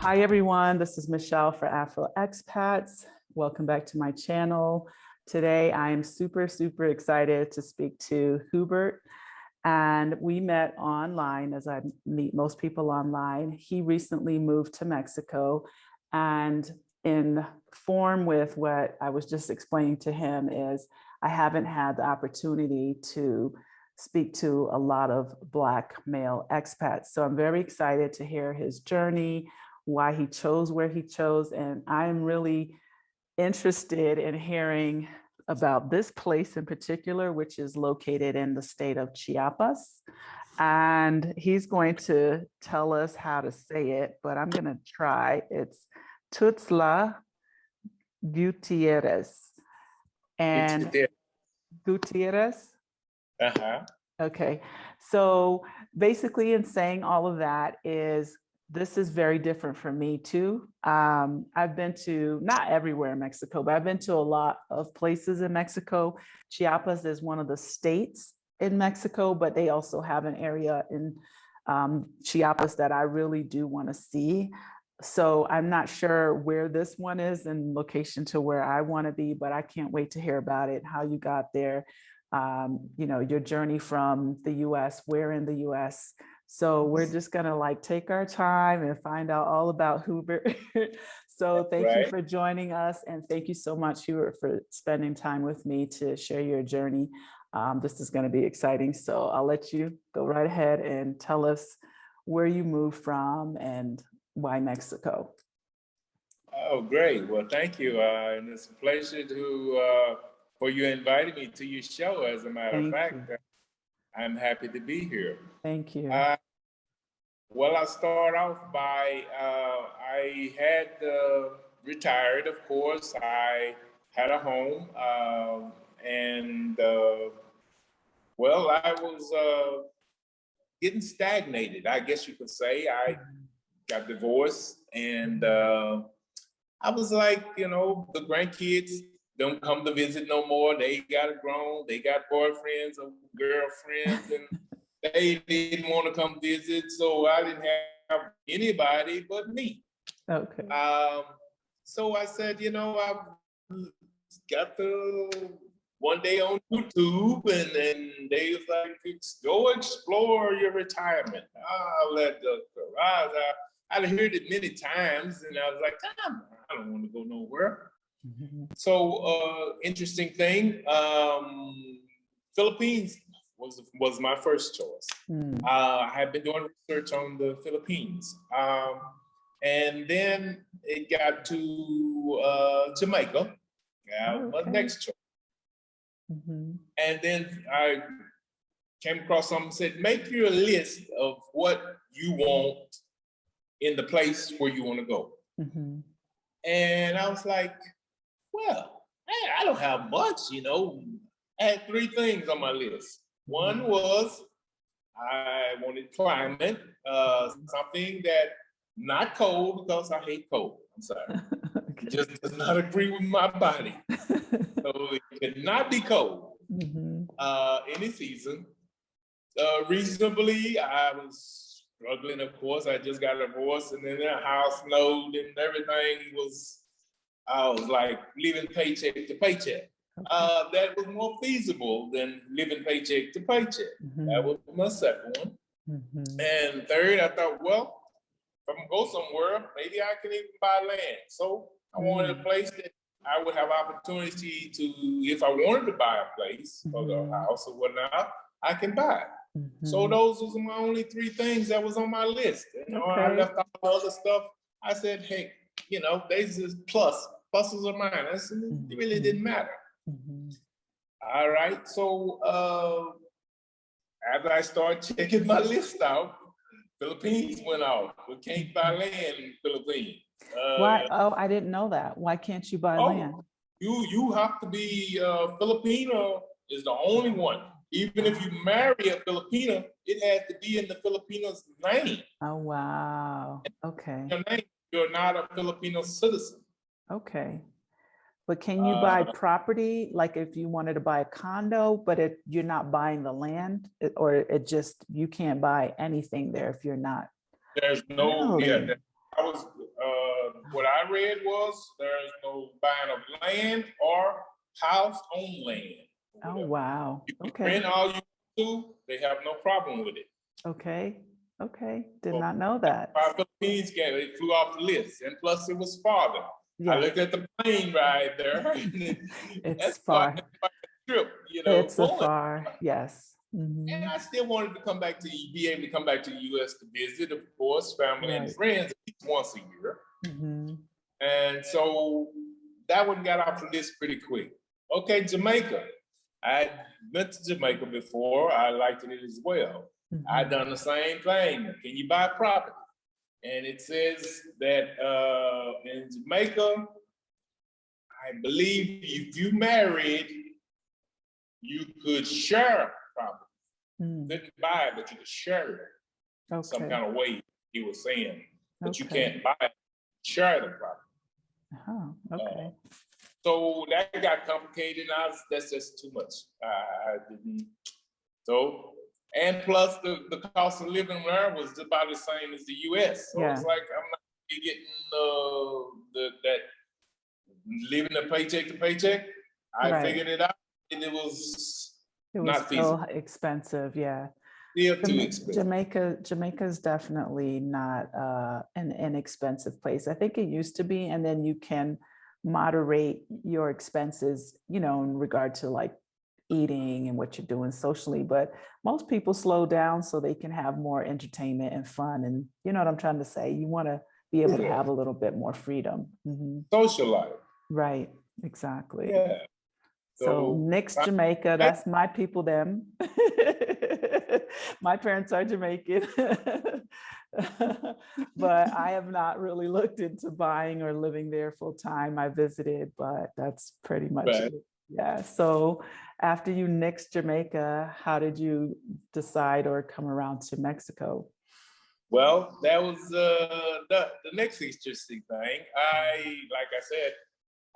Hi everyone, this is Michelle for AfroExpats. Welcome back to my channel. Today I am super excited to speak to Hubbert, and we met online as I meet most people online. He recently moved to Mexico, and in form with what I was just explaining to him is I haven't had the opportunity to speak to a lot of Black male expats. So I'm very excited to hear his journey, why he chose where he chose. And I'm really interested in hearing about this place in particular, which is located in the state of Chiapas. And he's going to tell us how to say it, but I'm going to try. It's Tuxtla Guteierrez. And Guteierrez? Okay, so basically in saying all of that is, this is very different for me too. I've been to, not everywhere in Mexico, but I've been to a lot of places in Mexico. Chiapas is one of the states in Mexico, but they also have an area in Chiapas that I really do want to see. So I'm not sure where this one is in location to where I want to be, but I can't wait to hear about it, how you got there, you know, your journey from the US, where in the US. So we're just gonna like take our time and find out all about Hubbert. So thank you for joining us, and thank you so much, Hubbert, for spending time with me to share your journey. This is gonna be exciting. So I'll let you go right ahead and tell us where you moved from and why Mexico. Oh, great. Well, thank you. And it's a pleasure to for you inviting me to your show. As a matter of fact, I'm happy to be here. Thank you. Well, I'll start off by, I had retired, of course. I had a home, and well, I was getting stagnated, I guess you could say. I got divorced, and I was like, you know, the grandkids don't come to visit no more. They got grown, they got boyfriends or girlfriends, and they didn't want to come visit, so I didn't have anybody but me. Okay. So I said, you know, I got the one day on YouTube, and they was like, go explore your retirement. I let the garage. I'd heard it many times, and I was like, I don't want to go nowhere. So interesting thing, Philippines was my first choice. I had been doing research on the Philippines. And then it got to Jamaica, my next choice. And then I came across something that said, make your list of what you want in the place where you want to go. And I was like, well, hey, I don't have much, you know. I had three things on my list. One was I wanted climate, something that not cold, because I hate cold. I'm sorry. It just does not agree with my body. So it cannot be cold any season. Reasonably, I was struggling, of course. I just got a divorce, and then the house snowed, and everything was, I was like living paycheck to paycheck. That was more feasible than living paycheck to paycheck. That was my second one. And third, I thought, well, if I'm gonna go somewhere, maybe I can even buy land. So I wanted a place that I would have opportunity to, if I wanted to buy a place or a house or whatnot, I can buy it. So those was my only three things that was on my list. You know, I left all the other stuff. I said, hey, you know, these is pluses or minuses. It really didn't matter. All right, so after I started checking my list out, Philippines went off. We can't buy land in Philippines. Why? Oh, I didn't know that. Why can't you buy land? You have to be Filipino is the only one. Even if you marry a Filipino, it has to be in the Filipino's name. Oh, wow. Okay. Your name, you're not a Filipino citizen. Okay. But can you buy property, like if you wanted to buy a condo, but you're not buying the land, or it just, you can't buy anything there if you're not? There's no, really? I was, what I read was there's no buying of land or house on land. Oh, wow. You can Okay. rent all you do, they have no problem with it. Okay. Okay. Did So, not know that. Philippines game, it flew off the list, and plus it was farther. Yeah. I looked at the plane ride there. It's far. Quite a trip, you know. It's a far, yes. And I still wanted to come back to, be able to come back to the U.S. to visit, of course, family and friends at least once a year. And so that one got off the list pretty quick. Okay, Jamaica. I went to Jamaica before. I liked it as well. I done the same thing. Can you buy property? And it says that in Jamaica, I believe if you married, you could share property. Couldn't buy it, but you could share it. Some kind of way he was saying. But you can't buy it, share the property. So that got complicated. That's just too much. I didn't. So, and plus the cost of living there was about the same as the U.S. So it's like I'm not getting that living a paycheck to paycheck. I figured it out, and it was not feasible. Still expensive, yeah. Still too expensive. Jamaica is definitely not an inexpensive place. I think it used to be, and then you can moderate your expenses, you know, in regard to like eating and what you're doing socially, but most people slow down so they can have more entertainment and fun. And you know what I'm trying to say? You want to be able to have a little bit more freedom. Social life. Right, exactly. Yeah. So next Jamaica, that's my people, them. My parents are Jamaican. But I have not really looked into buying or living there full time. I visited, but that's pretty much it. Yeah. So after you nixed Jamaica, how did you decide or come around to Mexico? Well, that was the next interesting thing. Like I said,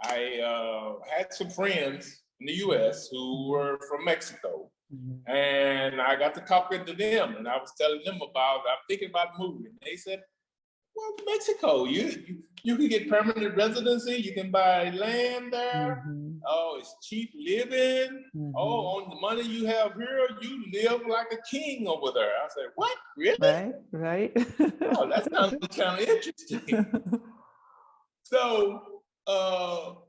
I had some friends in the U.S. who were from Mexico. And I got to talking to them, and I was telling them I'm thinking about moving. They said, well, Mexico, you can get permanent residency, you can buy land there. Oh, it's cheap living. Oh, on the money you have here, you live like a king over there. I said, what, really? Right. Oh, that sounds kind of interesting. So,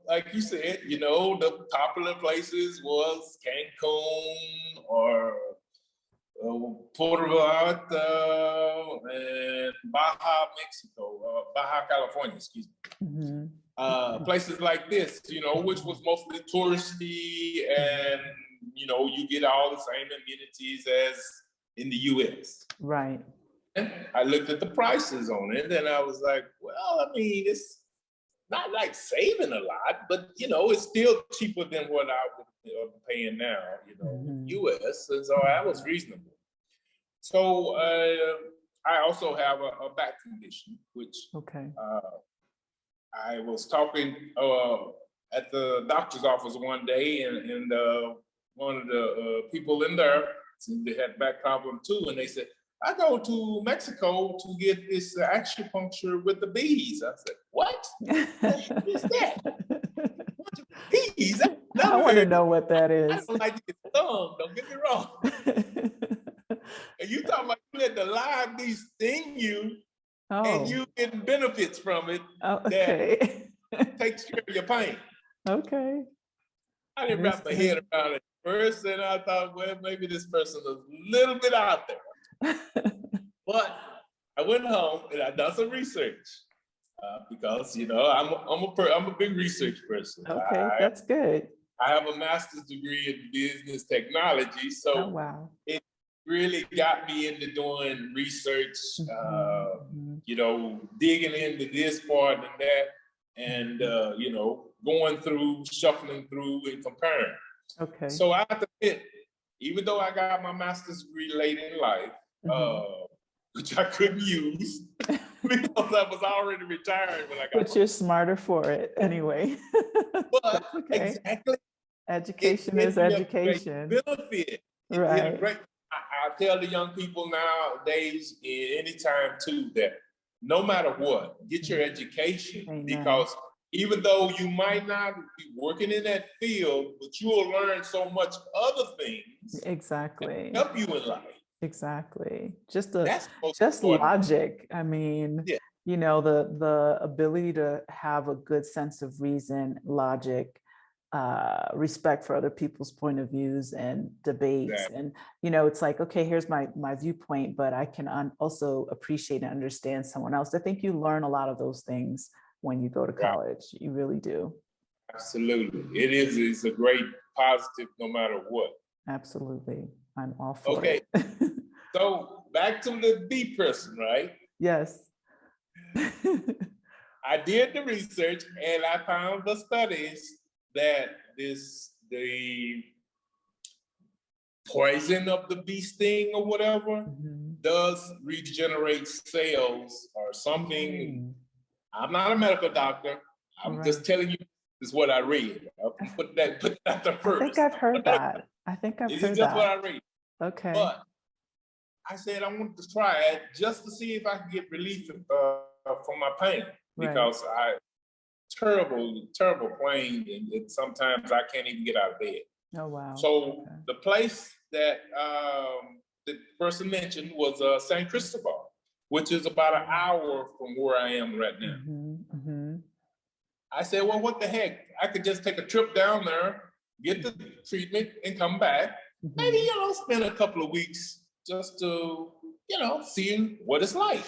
like you said, you know, the popular places was Cancun or Puerto Vallarta and Baja California, excuse me. Places like this, you know, which was mostly touristy, and you know, you get all the same amenities as in the U.S. Right. And I looked at the prices on it, and I was like, well, I mean, it's not like saving a lot, but you know, it's still cheaper than what I would be paying now, you know, U.S. And so that was reasonable. So I also have a back condition, which I was talking at the doctor's office one day, and one of the people in there, they had back problem too, and they said, I go to Mexico to get this acupuncture with the bees. I said, what? What is that? Bees? I want to know what that is. I don't like to get stung, don't get me wrong. And you talking about you let the live bees sting you, and you getting benefits from it that takes care of your pain. Okay. I didn't wrap my head around it first, and I thought, well, maybe this person is a little bit out there. But I went home and I done some research because, you know, I'm a big research person. Okay, that's good. I have a master's degree in business technology, so it really got me into doing research, you know, digging into this part and that, and you know, going through, shuffling through, and comparing. Okay. So I have to admit, even though I got my master's degree late in life, which I couldn't use because I was already retired when I got. But you're smarter for it anyway. But exactly, education is education. Benefit. Right. I tell the young people nowadays, anytime too, that no matter what, get your education. Amen. Because even though you might not be working in that field, but you will learn so much other things. Exactly. That help you in life. Exactly. Just important. Logic. I mean, yeah. You know, the ability to have a good sense of reason, logic, respect for other people's point of views and debates. Exactly. And, you know, it's like, okay, here's my viewpoint, but I can also appreciate and understand someone else. I think you learn a lot of those things when you go to college. Right. You really do. Absolutely. It's a great positive no matter what. Absolutely. I'm all for it. So back to the B person, right? Yes. I did the research and I found the studies that the poison of the bee sting or whatever does regenerate cells or something. I'm not a medical doctor. I'm just telling you this is what I read. Put that the first. I think I've heard that. This is just what I read. Okay. But I said I wanted to try it just to see if I can get relief from my pain, because terrible pain, and sometimes I can't even get out of bed. Oh wow! So the place that the person mentioned was San Cristobal, which is about an hour from where I am right now. I said, well, what the heck? I could just take a trip down there, get the treatment, and come back. Maybe spend a couple of weeks just to seeing what it's like.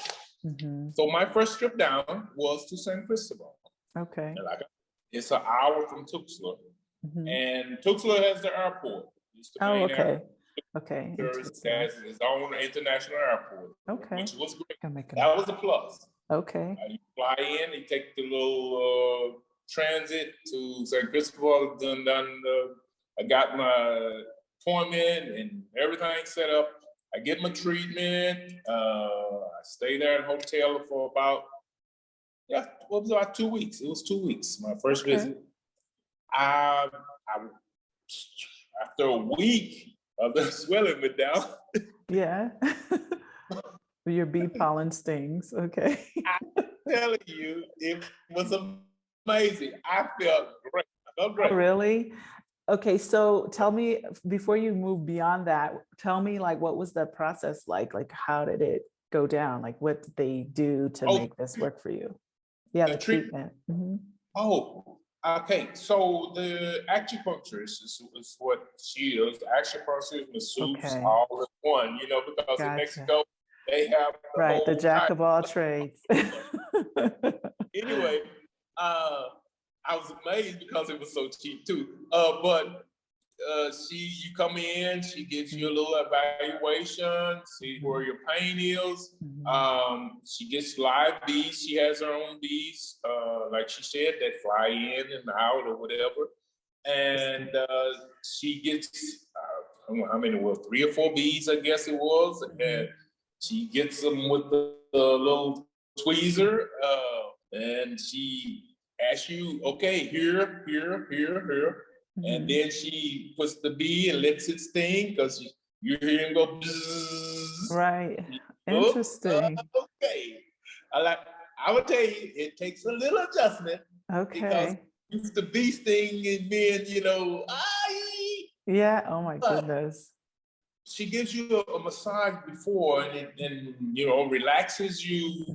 So my first trip down was to San Cristobal. Okay. And it's an hour from Tuxtla. And Tuxtla has the airport. It's the main airport. Okay. It has its own international airport. Okay. Which was great. That was a plus. Okay. You fly in, you take the little transit to San Cristobal. I got my appointment and everything set up. I get my treatment. I stay there in a hotel for about 2 weeks. It was 2 weeks, my first visit. After a week of the swelling went down. Yeah. Your bee pollen stings. Okay. I'm telling you, it was amazing. I felt great. Oh, really? Okay, so tell me, before you move beyond that, tell me, like, what was the process like? Like, how did it go down? Like, what did they do to make this work for you? Yeah, the treatment. Oh, okay. So the acupuncturist is what she is. The acupuncturist, masseuse, all in one, because in Mexico, they have the jack of all trades. Anyway, I was amazed because it was so cheap too. But you come in, she gives you a little evaluation, see where your pain is. She gets live bees. She has her own bees, like she said, that fly in and out or whatever. And she gets, how many were 3 or 4 bees, I guess it was. And she gets them with the little tweezer, and she asks you, okay, here. And then she puts the bee and lets it sting, because you hear him go bzzz. Right. Interesting. Okay. I would tell you, it takes a little adjustment. Okay. Because it's the bee sting and then, yeah. Oh my goodness. She gives you a massage before and relaxes you.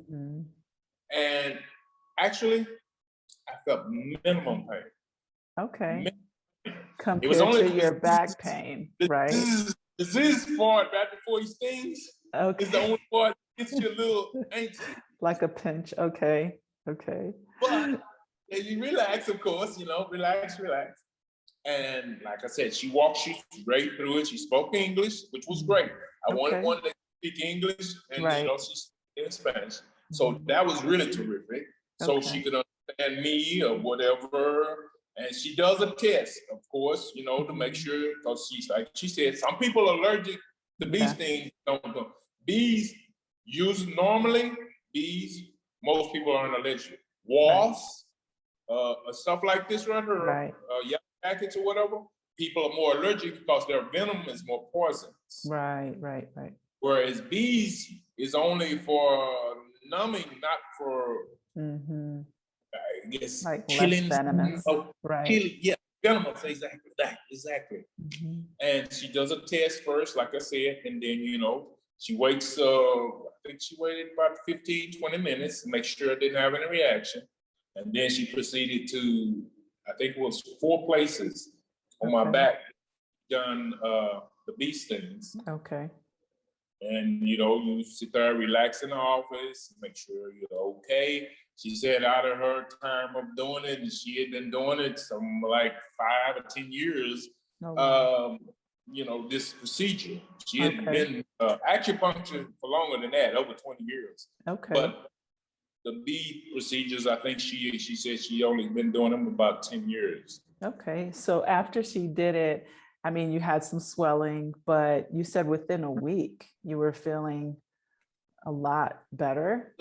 And actually, I felt minimum pain. Okay. Compared to your back pain, right? This part right before he stings is the only part that gets you a little anxious. Like a pinch, okay. But and you relax, of course, relax. And like I said, she walked you straight through it. She spoke English, which was great. I wanted one that speak English, and she spoke in Spanish. So that was really terrific. So she could understand me or whatever. And she does a test, of course, to make sure, because she said, some people are allergic to bee stings. Bees, most people aren't allergic. Wasps, stuff like this right here, yellow jackets or whatever, people are more allergic because their venom is more poisonous. Right. Whereas bees is only for numbing, not for, I guess, like killing. less venomous, right? Killing, yeah, venomous, exactly, exactly. And she does a test first, like I said, and then, you know, she waits, I think she waited about 15, 20 minutes to make sure it didn't have any reaction. And then she proceeded to, I think it was 4 places on my back, done the bee stings. Okay. And, you know, you sit there, relax in the office, make sure you're okay. She said out of her time of doing it, and she had been doing it some like 5 or 10 years, you know, this procedure. She had been acupuncture for longer than that, over 20 years. Okay. But the bee procedures, I think she said she only been doing them about 10 years. Okay. So after she did it, I mean, you had some swelling, but you said within a week you were feeling a lot better.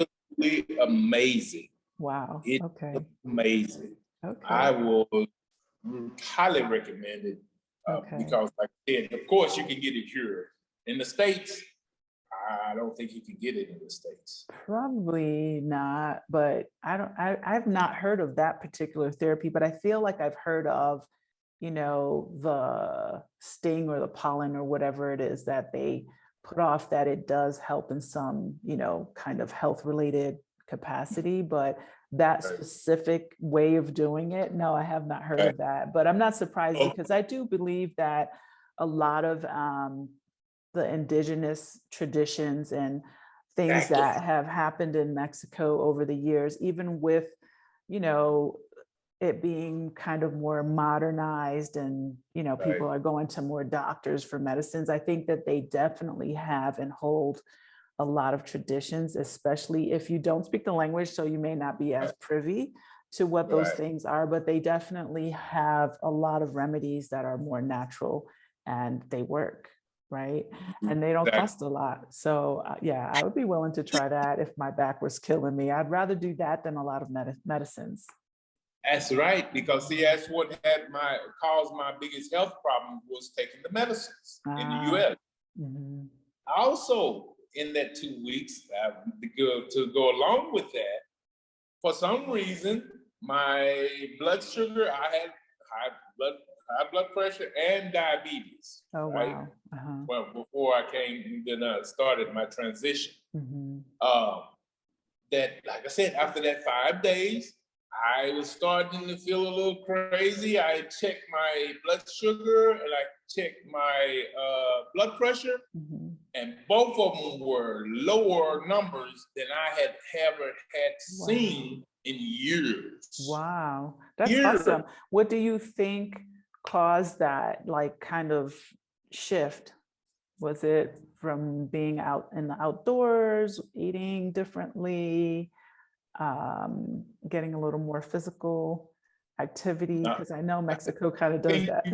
Amazing. Wow. It's amazing. Okay. I will highly recommend it because, like I said, of course you can get it cured. In the States, I don't think you can get it in the States. Probably not, but I've not heard of that particular therapy, but I feel like I've heard of, you know, the sting or the pollen or whatever it is that they put off, that it does help in some, you know, kind of health related capacity, but that specific way of doing it, no, I have not heard of that. But I'm not surprised because I do believe that a lot of the indigenous traditions and things that have happened in Mexico over the years, even with, you know, it being kind of more modernized and, you know, people are going to more doctors for medicines. I think that they definitely have and hold a lot of traditions, especially if you don't speak the language, so you may not be as privy to what those things are, but they definitely have a lot of remedies that are more natural and they work, right? And they don't cost a lot. So yeah, I would be willing to try that if my back was killing me. I'd rather do that than a lot of medicines. That's right, because see, that's what had caused my biggest health problem was taking the medicines in the U.S. Also, in that 2 weeks, to go along with that, for some reason, my blood sugar, I had high blood pressure and diabetes. Oh, right? Wow. Well, before I started my transition. That, like I said, after that 5 days, I was starting to feel a little crazy. I checked my blood sugar and I checked my blood pressure, and both of them were lower numbers than I had ever seen in years. Wow, that's awesome. What do you think caused that, like, kind of shift? Was it from being out in the outdoors, eating differently, getting a little more physical activity? Because I know Mexico kind of does that.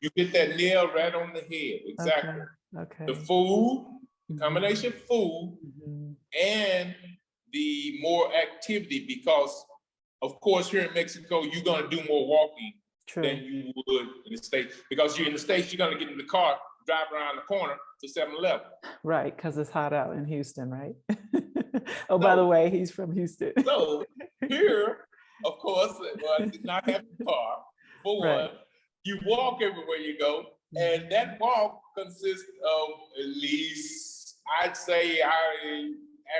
You hit that nail right on the head. Exactly. Okay. The food, the combination of food and the more activity, because of course here in Mexico, you're going to do more walking than you would in the States. Because you're in the States, you're going to get in the car, drive around the corner to 7-Eleven. Right, because it's hot out in Houston, right? Oh, by the way, he's from Houston. So here, of course, I did not have a car. For one, you walk everywhere you go, and that walk consists of at least, I'd say I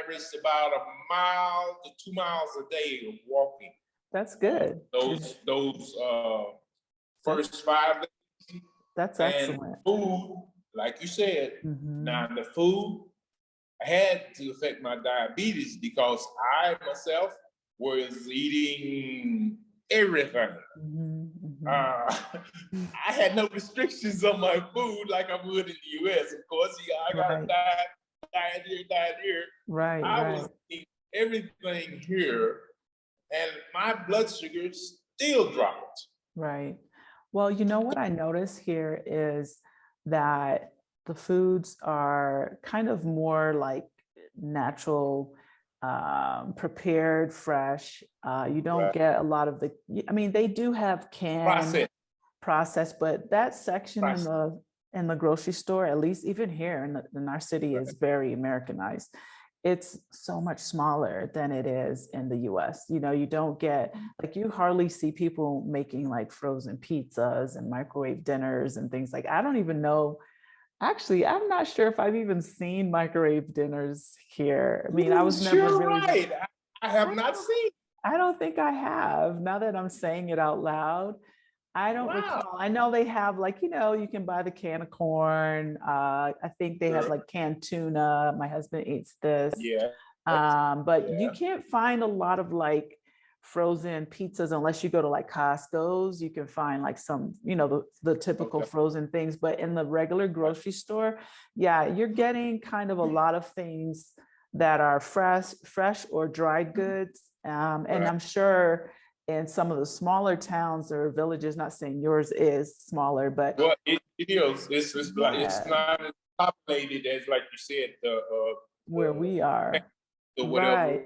averaged about 1 mile to 2 miles a day of walking. That's good. Those first 5 days. That's excellent. And food, like you said, now the food had to affect my diabetes because I myself was eating everything. I had no restrictions on my food like I would in the U.S. Of course, I got a diet here. Right. I was eating everything here, and my blood sugar still dropped. Right. Well, you know what I notice here is that the foods are kind of more like natural, prepared, fresh. You don't get a lot of I mean, they do have canned process, but that section in the grocery store, at least even here in our city, is very Americanized. it's so much smaller than it is in the US. You know, you don't get, like, you hardly see people making like frozen pizzas and microwave dinners and things like, I don't even know. Actually, I'm not sure if I've even seen microwave dinners here. I mean, I was never You're really. right. I have not seen. I don't think I have. Now that I'm saying it out loud, I don't recall. I know they have, like, you know, you can buy the can of corn. I think they have like canned tuna. My husband eats this. Yeah. But you can't find a lot of like frozen pizzas unless you go to like Costco's. You can find like some, you know, the typical frozen things. But in the regular grocery store, yeah, you're getting kind of a lot of things that are fresh or dried goods. And I'm sure in some of the smaller towns or villages, not saying yours is smaller, but well, it is. It's not as populated as, like you said, where we are. Whatever.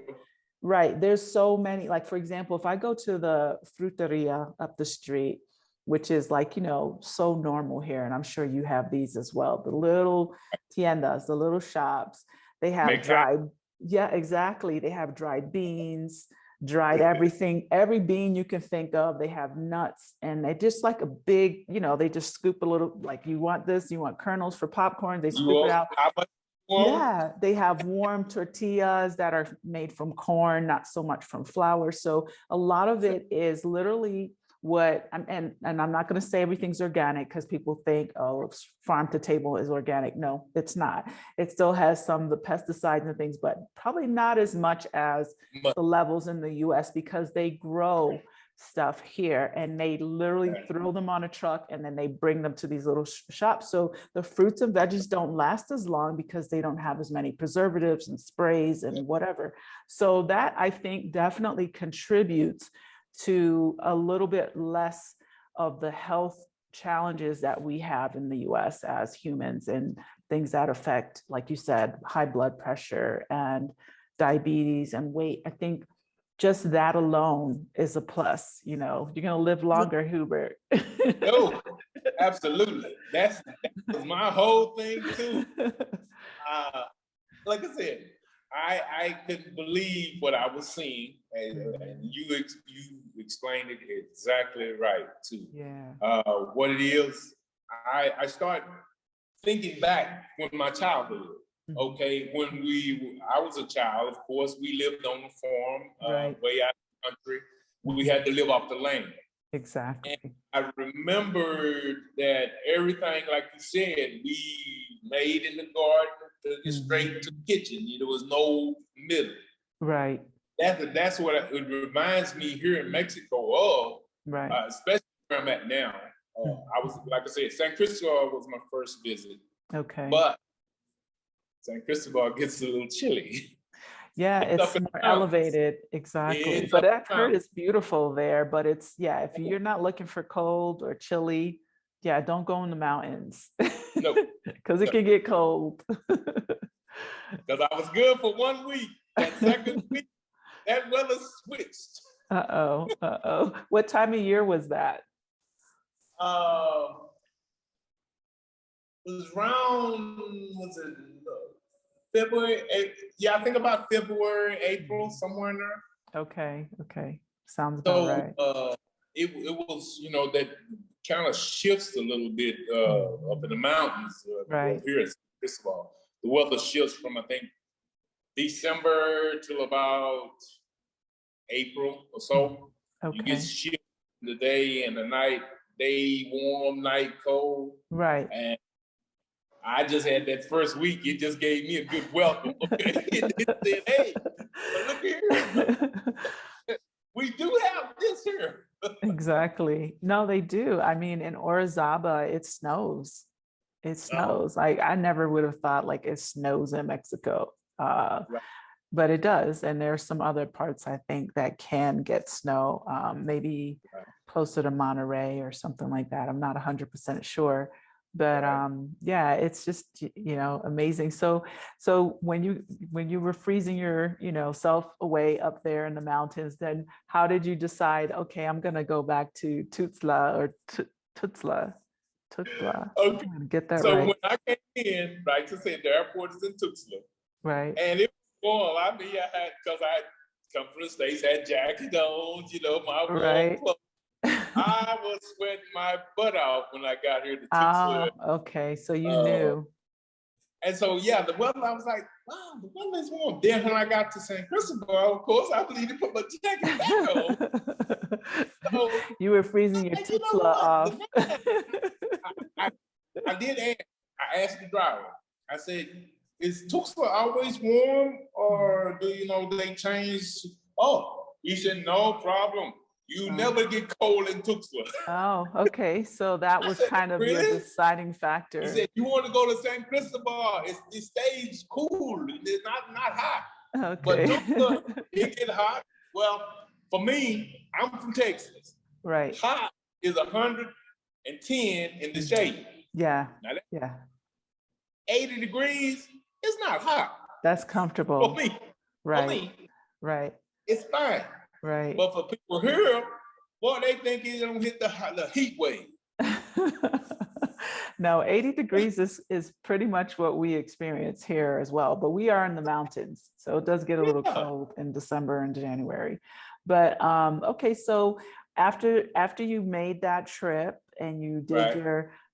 Right. There's so many. Like, for example, if I go to the fruteria up the street, which is like, you know, so normal here, and I'm sure you have these as well, the little tiendas, the little shops, they have dried. Yeah, exactly. They have dried beans, dried everything, every bean you can think of. They have nuts, and they just like a big, you know, they just scoop a little, like, you want this, you want kernels for popcorn, they scoop it out. Yeah, they have warm tortillas that are made from corn, not so much from flour. So a lot of it is literally what, and I'm not going to say everything's organic, because people think, oh, farm to table is organic. No, it's not. It still has some of the pesticides and things, but probably not as much as the levels in the US, because they grow stuff here and they literally throw them on a truck and then they bring them to these little shops. So the fruits and veggies don't last as long because they don't have as many preservatives and sprays and whatever. So that, I think, definitely contributes to a little bit less of the health challenges that we have in the US as humans, and things that affect, like you said, high blood pressure and diabetes and weight. I think just that alone is a plus. You know, you're going to live longer, Hubbert. No, absolutely. That was my whole thing too. Like I said, I couldn't believe what I was seeing, and you explained it exactly right too. Yeah. What it is, I start thinking back when my childhood. Okay, when I was a child, of course, we lived on the farm, way out in the country. We had to live off the land. Exactly. And I remembered that everything, like you said, we made in the garden, took it straight to the kitchen. There was no middle. Right. That's what it reminds me here in Mexico of, especially where I'm at now. I was, like I said, San Cristobal was my first visit. Okay. But San Cristobal gets a little chilly. Yeah, it's more elevated. Exactly. But I've heard it's beautiful there. But it's, if you're not looking for cold or chilly, don't go in the mountains. No. Because it can get cold. Because I was good for 1 week. That second week, that weather switched. Uh-oh. What time of year was that? It was around, February, I think about February, April, somewhere in there. Okay. Sounds about right. It was, that kind of shifts a little bit up in the mountains. Here at Cristobal. The weather shifts from, I think, December till about April or so. Okay. You get shifts in the day and the night, day warm, night cold. Right. And I just had that first week, it just gave me a good welcome. Okay. It said, hey, look here. We do have this here. Exactly. No, they do. I mean, in Orizaba, it snows. It snows. I never would have thought like it snows in Mexico. But it does. And there's some other parts, I think, that can get snow, maybe closer to Monterey or something like that. I'm not 100% sure. But it's just, amazing. So when you were freezing your, self away up there in the mountains, then how did you decide, okay, I'm going to go back to Tuxtla or Tuxtla? Okay. Get that so right. When I came in, like I said, the airport is in Tuxtla. Right. And it Well, I mean, because I had come from the States, had jacket on, you know, my warm clothes. I was sweating my butt off when I got here to Tuxtla. Okay, so you knew. And so, yeah, the weather, I was like, wow, the weather is warm. Then when I got to San Cristobal, of course, I needed to put my jacket back on. So, you were freezing your Tuxtla off. I did ask. I asked the driver. I said, is Tuxtla always warm, or do they change? Oh, he said, no problem. You never get cold in Tuxtla. Oh, okay. So that was kind of your deciding factor. He said, you want to go to San Cristobal? It stays cool. It's not hot. Okay. But Tuxtla, it get hot. Well, for me, I'm from Texas. Right. Hot is 110 in the shade. Yeah. Now 80 degrees, it's not hot. That's comfortable. For me. Right. For me. Right. It's fine. Right. But for people here, boy, they think it don't hit the heat wave. No, 80 degrees is pretty much what we experience here as well, but we are in the mountains, so it does get a little cold in December and January. But okay, so after you made that trip and you did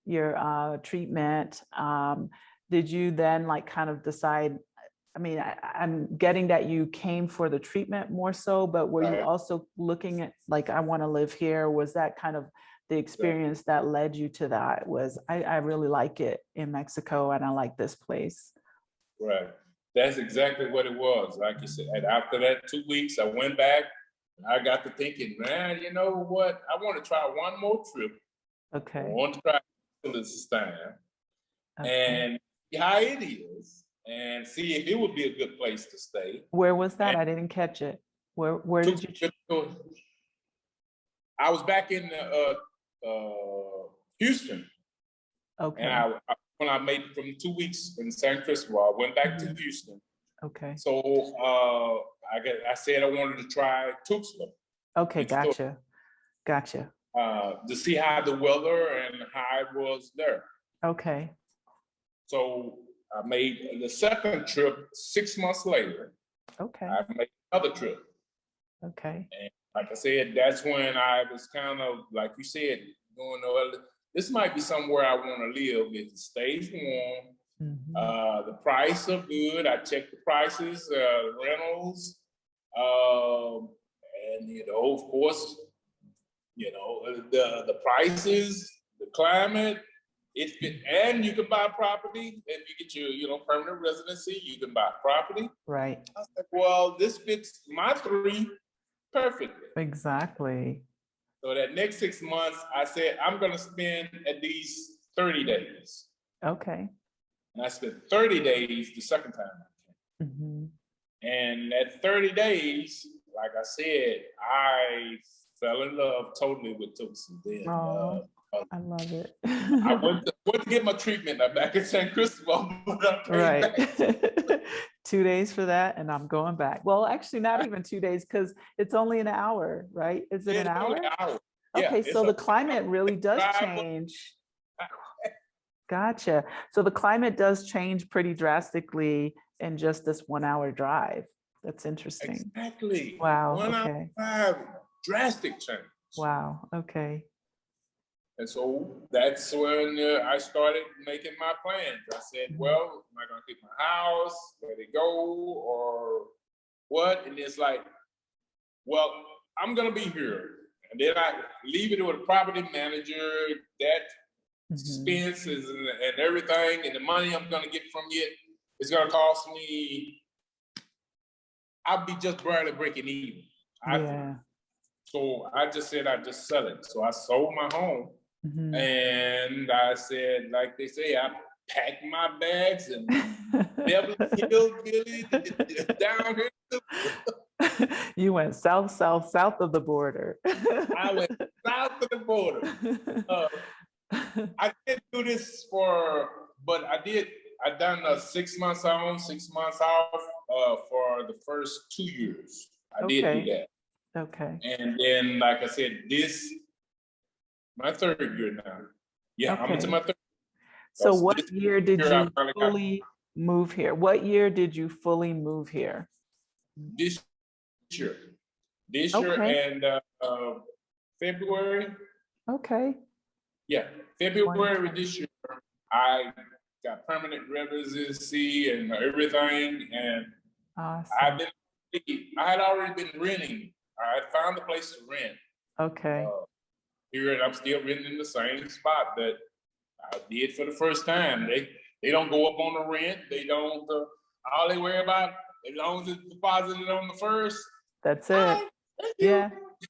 your treatment, did you then like kind of decide? I mean, I'm getting that you came for the treatment more so, but were you also looking at like, I want to live here? Was that kind of the experience that led you to that? Was I really like it in Mexico and I like this place? Right. That's exactly what it was. Like you said, and after that 2 weeks, I went back and I got to thinking, man, you know what? I want to try one more trip. Okay. I want to try this time and see how it is. And see if it would be a good place to stay. Where was that? I didn't catch it. Where did you? I was back in Houston. Okay. And when I made it from 2 weeks in San Cristobal, I went back to Houston. Okay. So I said I wanted to try Tuxtla. Okay, gotcha. To see how the weather and how it was there. Okay. So I made the second trip 6 months later. Okay. I made another trip. Okay. And like I said, that's when I was kind of, like you said, going, well, this might be somewhere I want to live if it stays warm. The price are good. I checked the prices, rentals, and of course, the prices, the climate. And you can buy property. If you get your permanent residency, you can buy property. Right. I was like, well, this fits my three perfectly. Exactly. So that next 6 months, I said, I'm going to spend at least 30 days. Okay. And I spent 30 days the second time I came. And at 30 days, like I said, I fell in love totally with Tuxtla then. I love it. I went to get my treatment. I'm back in San Cristobal. Right. 2 days for that, and I'm going back. Well, actually, not even 2 days because it's only an hour, right? Is it an hour? Only an hour. Okay, so the climate really does change. Gotcha. So the climate does change pretty drastically in just this 1 hour drive. That's interesting. Exactly. Wow. 1 okay. hour drive, drastic change. Wow. Okay. And so that's when I started making my plans. I said, well, am I going to keep my house, let it go, or what? And it's like, well, I'm going to be here. And then I leave it with a property manager, that expenses and everything, and the money I'm going to get from it is going to cost me, I'll be just barely breaking even. So I just said I'd just sell it. So I sold my home. And I said, like they say, I packed my bags and Beverly Hills Billy down here. You went south of the border. I went south of the border. I didn't do this but I done 6 months on, 6 months off for the first 2 years. I did do that. Okay. And then, like I said, my third year now. Yeah, I'm into my third. So what year did you move here? What year did you fully move here? This year. This year Okay. and February. Okay. Yeah, February this year, I got permanent residency and everything, and Awesome. I had already been renting. I had found a place to rent. Okay. Here, and I'm still renting in the same spot that I did for the first time. They don't go up on the rent. They don't. All they worry about, as long as it's deposited on the first. That's it. Yeah,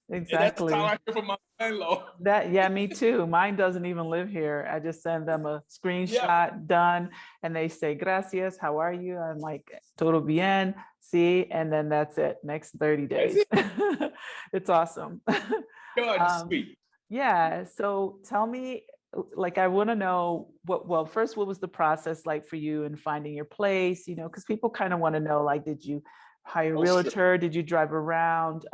exactly. And that's how I hear from my landlord. Yeah, me too. Mine doesn't even live here. I just send them a screenshot, done, and they say, gracias, how are you? I'm like, todo bien, see, and then that's it, next 30 days. It's awesome. Sweet. Yeah, so tell me, like, I want to know well, first, what was the process like for you in finding your place? You know, because people kind of want to know, like, did you hire a realtor? Sure. Did you drive around?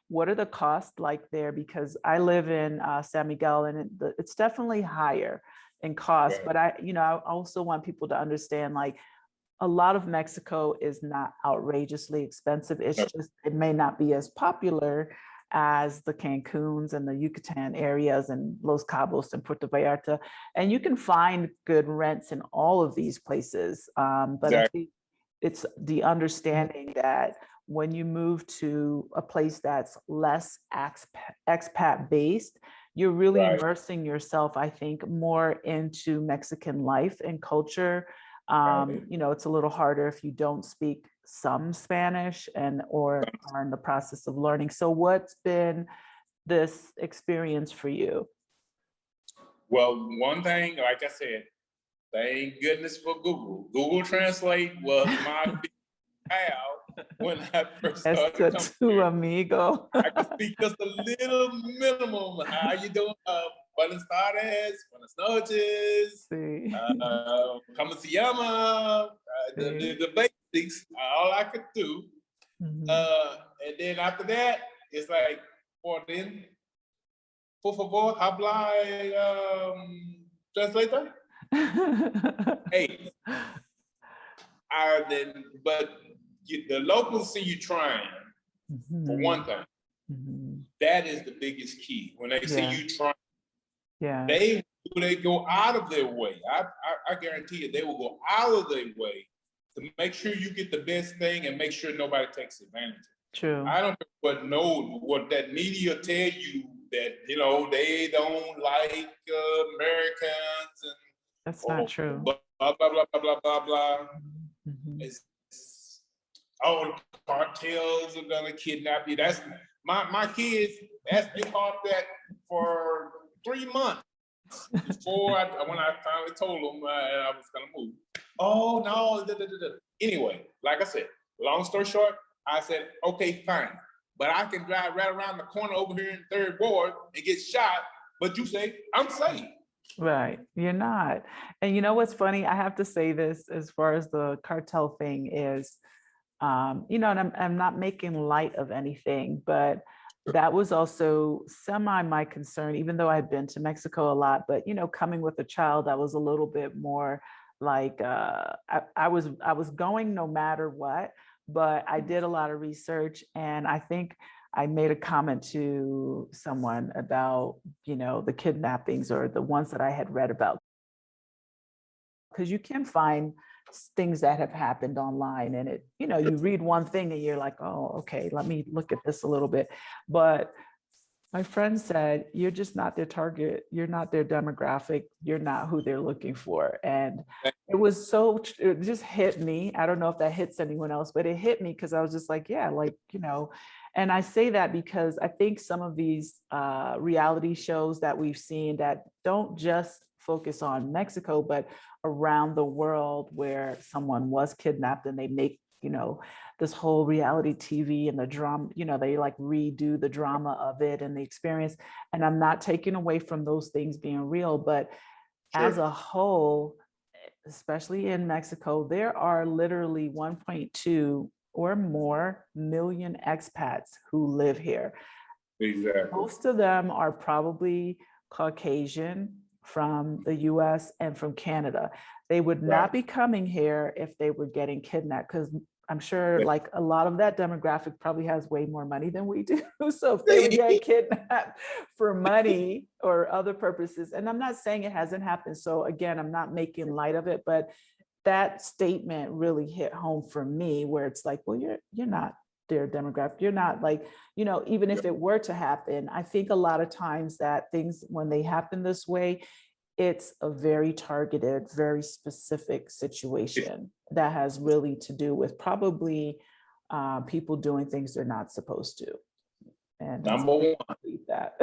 What are the costs like there? Because I live in San Miguel, and it's definitely higher in cost. Right. But I also want people to understand, like, a lot of Mexico is not outrageously expensive. It's just, it may not be as popular as the Cancuns and the Yucatan areas and Los Cabos and Puerto Vallarta. And you can find good rents in all of these places. But I think it's the understanding that when you move to a place that's less expat based, you're really immersing yourself, I think, more into Mexican life and culture. You know, it's a little harder if you don't speak some Spanish or are in the process of learning. So what's been this experience for you? Well, one thing, like I said, thank goodness for Google. Google Translate was my big pal when I first started coming here. Amigo. I could speak just a little minimum. How you doing? Buenas tardes, buenas noches, ¿cómo se llama? The basics, all I could do. And then after that, it's like, por favor, habla translator. Hey, but the locals see you trying, for one thing. That is the biggest key. When they see you trying, they go out of their way. I guarantee you, they will go out of their way to make sure you get the best thing and make sure nobody takes advantage. True. I don't know what that media tell you, that, you know, they don't like Americans and that's not true. Blah blah blah blah blah blah blah. The cartels are gonna kidnap you. That's my kids. That's been taught that for 3 months before when I finally told them I was gonna move. Oh no! Anyway, like I said, long story short, I said, okay, fine, but I can drive right around the corner over here in 3rd Ward and get shot. But you say I'm safe. Right, you're not. And you know what's funny? I have to say this as far as the cartel thing is, you know, and I'm not making light of anything, but that was also semi my concern, even though I've been to Mexico a lot. But, you know, coming with a child, that was a little bit more like I was going no matter what, but I did a lot of research, and I think I made a comment to someone about, you know, the kidnappings or the ones that I had read about, because you can find things that have happened online, and it, you know, you read one thing and you're like, oh, okay, let me look at this a little bit. But my friend said, you're just not their target. You're not their demographic. You're not who they're looking for. And it just hit me. I don't know if that hits anyone else, but it hit me because I was just like, yeah, like, you know, and I say that because I think some of these reality shows that we've seen that don't just focus on Mexico, but around the world, where someone was kidnapped and they make, you know, this whole reality TV and the drama, you know, they like redo the drama of it and the experience. And I'm not taking away from those things being real, but as a whole, especially in Mexico, there are literally 1.2 or more million expats who live here. Exactly. Most of them are probably Caucasian, from the US and from Canada. They would not be coming here if they were getting kidnapped, because I'm sure like a lot of that demographic probably has way more money than we do. So if they were getting kidnapped for money or other purposes, and I'm not saying it hasn't happened. So again, I'm not making light of it, but that statement really hit home for me, where it's like, well, you're not their demographic. You're not like, you know, even if it were to happen, I think a lot of times that things, when they happen this way, it's a very targeted, very specific situation that has really to do with probably people doing things they're not supposed to. And number one, that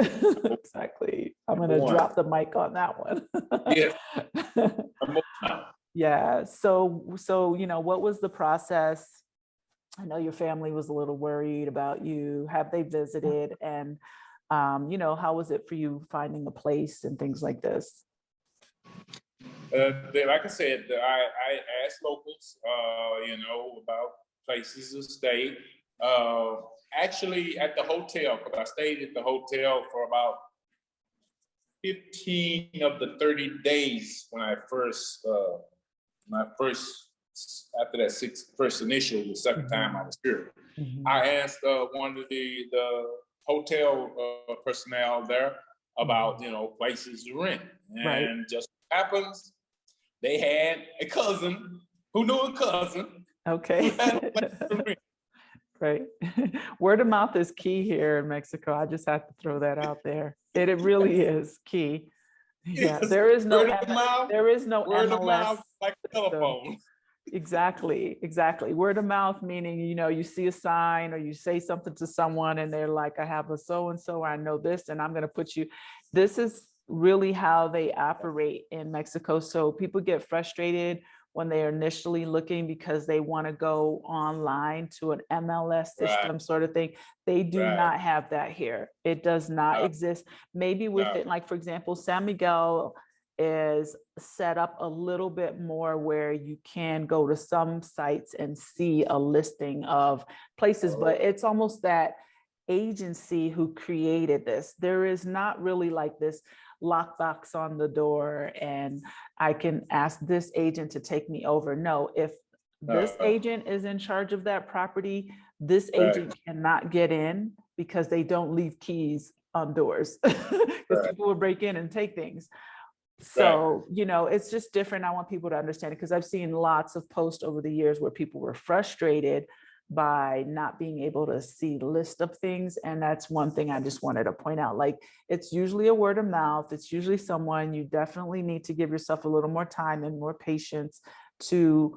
exactly. I'm going to drop the mic on that one. Yeah. So, you know, what was the process? I know your family was a little worried about you. Have they visited? And, you know, how was it for you finding a place and things like this? Like I said, I asked locals, you know, about places to stay. Actually, at the hotel, because I stayed at the hotel for about 15 of the 30 days when I first, after that first initial, the second time I was here. I asked one of the hotel personnel there about, you know, places to rent. And just happens, they had a cousin who knew a cousin. Okay. Right. Word of mouth is key here in Mexico. I just have to throw that out there. It really is key. Yeah, there is no word of MLS mouth, like telephone. Exactly. Word of mouth, meaning, you know, you see a sign or you say something to someone and they're like, I have a so-and-so, I know this, and I'm going to put you. This is really how they operate in Mexico. So people get frustrated when they're initially looking because they want to go online to an MLS system sort of thing. They do not have that here. It does not exist. Maybe with it, like, for example, San Miguel is set up a little bit more where you can go to some sites and see a listing of places, but it's almost that agency who created this. There is not really like this lockbox on the door and I can ask this agent to take me over. No, if this agent is in charge of that property, this agent cannot get in because they don't leave keys on doors because people will break in and take things. So, you know, it's just different. I want people to understand it because I've seen lots of posts over the years where people were frustrated by not being able to see the list of things. And that's one thing I just wanted to point out. Like, it's usually a word of mouth. It's usually someone. You definitely need to give yourself a little more time and more patience to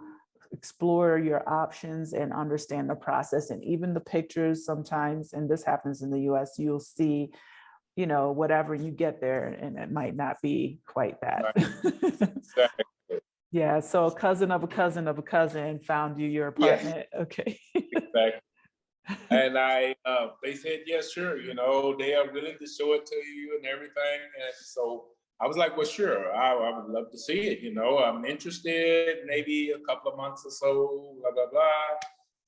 explore your options and understand the process. And even the pictures sometimes, and this happens in the US, you'll see, you know, whatever, you get there and it might not be quite that. Exactly. Yeah, so a cousin of a cousin of a cousin found you your apartment. Okay. Exactly. And they said, yes, sure, you know, they are willing to show it to you and everything. And so I was like, well, sure, I would love to see it, you know, I'm interested, maybe a couple of months or so, blah, blah, blah.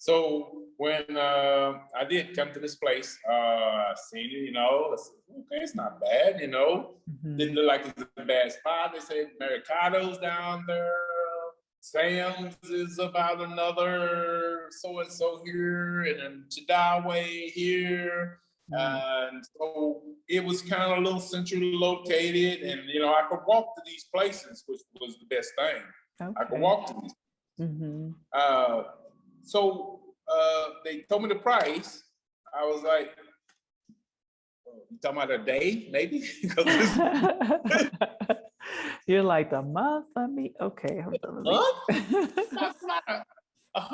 So when I did come to this place, I seen it, you know, I said, okay, it's not bad, you know. Didn't look like it's a bad spot. They said Mercado's down there. Sam's is about another so-and-so here, and then Chadawe here. And so it was kind of a little centrally located, and, you know, I could walk to these places, which was the best thing. Okay. I could walk to these. So they told me the price. I was like, you talking about a day, maybe? You're like, a month? Let me, okay. Hold on. $125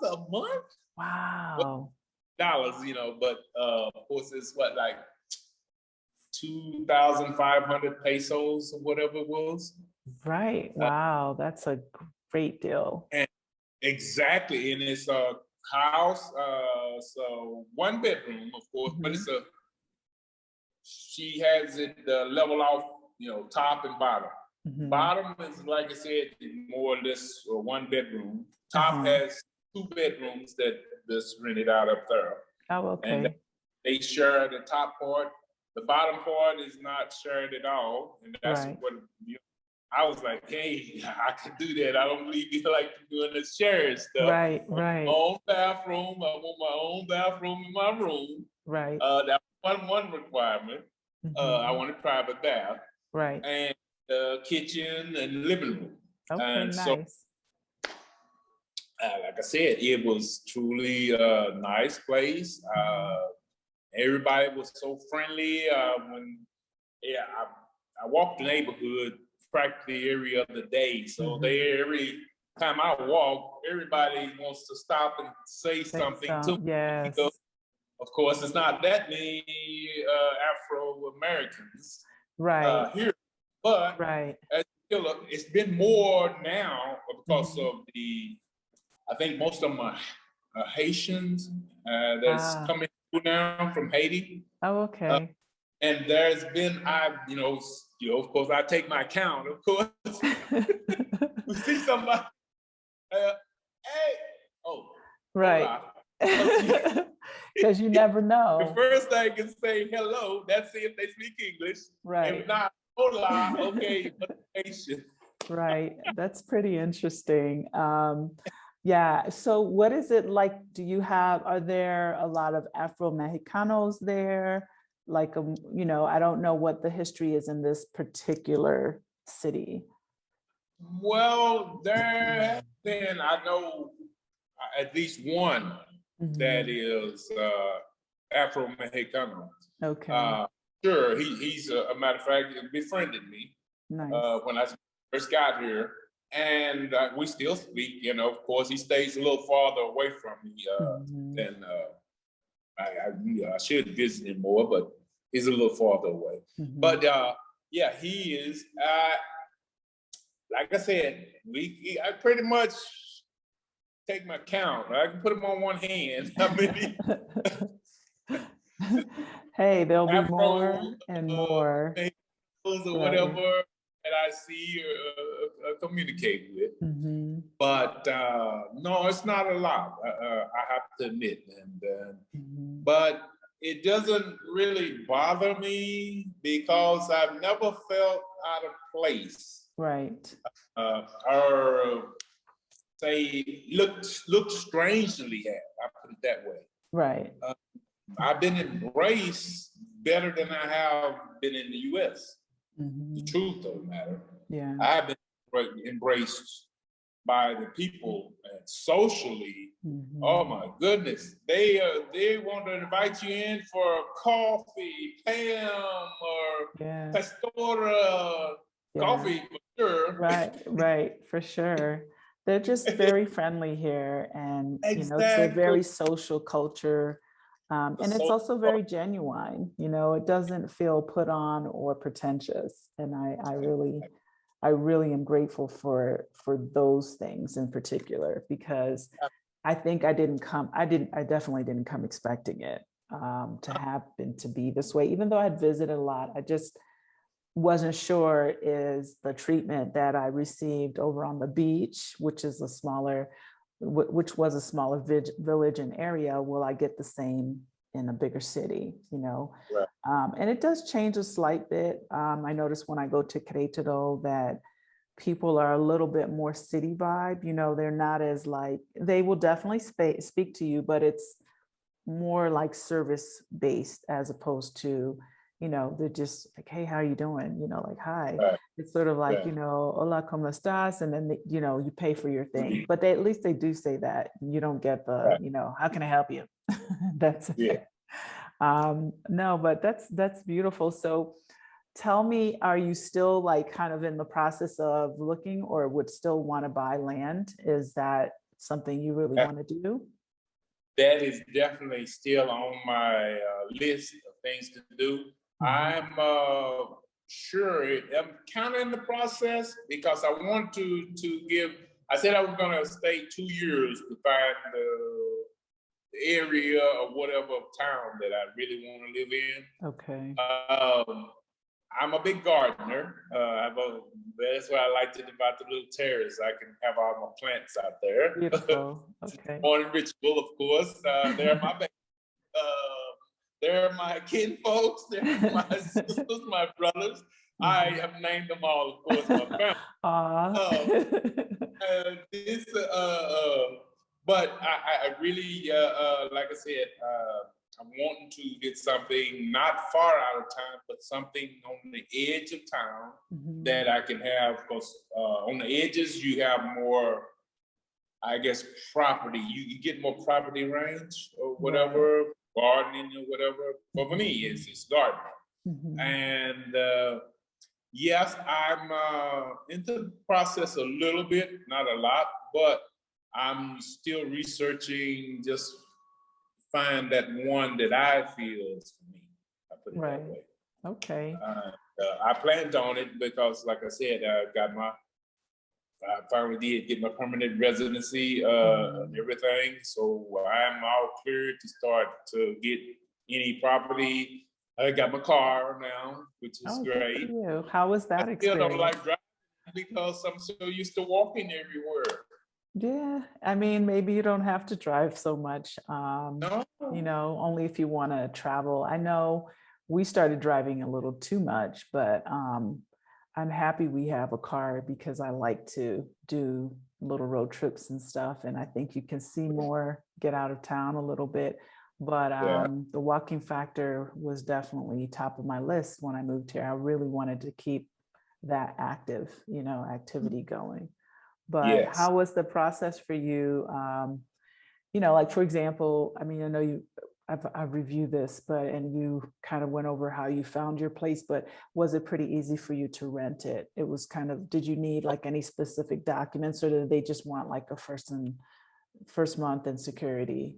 a month? Wow. Dollars, you know, but of course it's what, like 2,500 pesos or whatever it was. Right. Wow. That's a great deal. And exactly. And it's a house, so 1 bedroom, of course, but she has it level off, you know, top and bottom. Bottom is, like I said, more or less 1 bedroom. Top has 2 bedrooms that's rented out up there. Oh, okay. And they share the top part the bottom part is not shared at all. And that's what, I was like, hey, I can do that. I don't believe you like doing the sharing stuff. Right. My own bathroom. I want my own bathroom in my room. Right. That was one requirement. I wanted private bath. Right. And kitchen and living room. Okay, and nice. So, like I said, it was truly a nice place. Everybody was so friendly. I walked the neighborhood practically every other day. So every time I walk, everybody wants to stop and say something to me. Yes. Because, of course, it's not that many Afro-Americans here, but it's been more now because of I think most of them are Haitians that's coming through now from Haiti. Oh, okay. And there's been, of course, I take my account, of course. We see somebody, hey, right. Because you never know. The first thing is say hello, that's if they speak English. Right. If not, hola, okay, Haitian. Right, that's pretty interesting. Yeah, so what is it like? Are there a lot of Afro-Mexicanos there? Like, I don't know what the history is in this particular city. Well, there has been, I know at least one that is Afro-Mexicano. Okay. Sure, he's a matter of fact, befriended me when I first got here. And we still speak, of course, he stays a little farther away from me than I should visit him more, but he's a little farther away. But yeah, he is, like I said, I pretty much take my count. I can put them on one hand. How many? Hey, there'll be more and more. Or whatever that I see or communicate with. But no, it's not a lot, I have to admit. But it doesn't really bother me because I've never felt out of place. Right. Or say, look strangely at, I put it that way. Right. I've been embraced better than I have been in the U.S. The truth of the matter. Yeah. I've been embraced by the people and socially. Oh my goodness. They want to invite you in for coffee, Pam, or Pastora, coffee for sure. Right, for sure. They're just very friendly here, and it's a very social culture. And it's also very genuine, it doesn't feel put on or pretentious. And I really am grateful for those things in particular, because I think I definitely didn't come expecting it to happen to be this way. Even though I'd visited a lot, I just wasn't sure is the treatment that I received over on the beach, which was a smaller village and area, will I get the same in a bigger city, Right. And it does change a slight bit. I noticed when I go to Querétaro that people are a little bit more city vibe, they're not as they will definitely speak to you, but it's more like service based as opposed to, they're just like, hey, how are you doing? Like, hi. Right. It's sort of like, hola, ¿cómo estás? And then, you pay for your thing. But at least they do say that. You don't get the, how can I help you? That's it. No, but that's beautiful. So tell me, are you still kind of in the process of looking, or would still want to buy land? Is that something you really want to do? That is definitely still on my list of things to do. I'm sure I'm kind of in the process because I want to give. I said I was going to stay 2 years to find the area or whatever town that I really want to live in. Okay. I'm a big gardener. That's what I liked about the little terrace. I can have all my plants out there. Beautiful. Okay. Morning ritual, of course. They're my baby. they're my kin folks, they're my sisters, my brothers. I have named them all, of course, my family. But I really, like I said, I'm wanting to get something not far out of town, but something on the edge of town that I can have, because on the edges, you have more, I guess, property. You get more property range or whatever, gardening or whatever. But for me, it's gardening. And yes, I'm into the process a little bit, not a lot, but I'm still researching, just find that one that I feel is for me. I put it that way. Okay. I planned on it because, like I said, I finally did get my permanent residency and everything. So I'm all clear to start to get any property. I got my car now, which is great. How was that experience? I still don't like driving because I'm so used to walking everywhere. Yeah, I mean, maybe you don't have to drive so much, No. you know, only if you want to travel. I know we started driving a little too much, but I'm happy we have a car because I like to do little road trips and stuff. And I think you can see more, get out of town a little bit. But the walking factor was definitely top of my list when I moved here. I really wanted to keep that active, you know, activity going. But how was the process for you? You know, like, for example, I mean, I know I've reviewed this, and you kind of went over how you found your place, but was it pretty easy for you to rent it? It was kind of, did you need like any specific documents, or did they just want like a first month and security?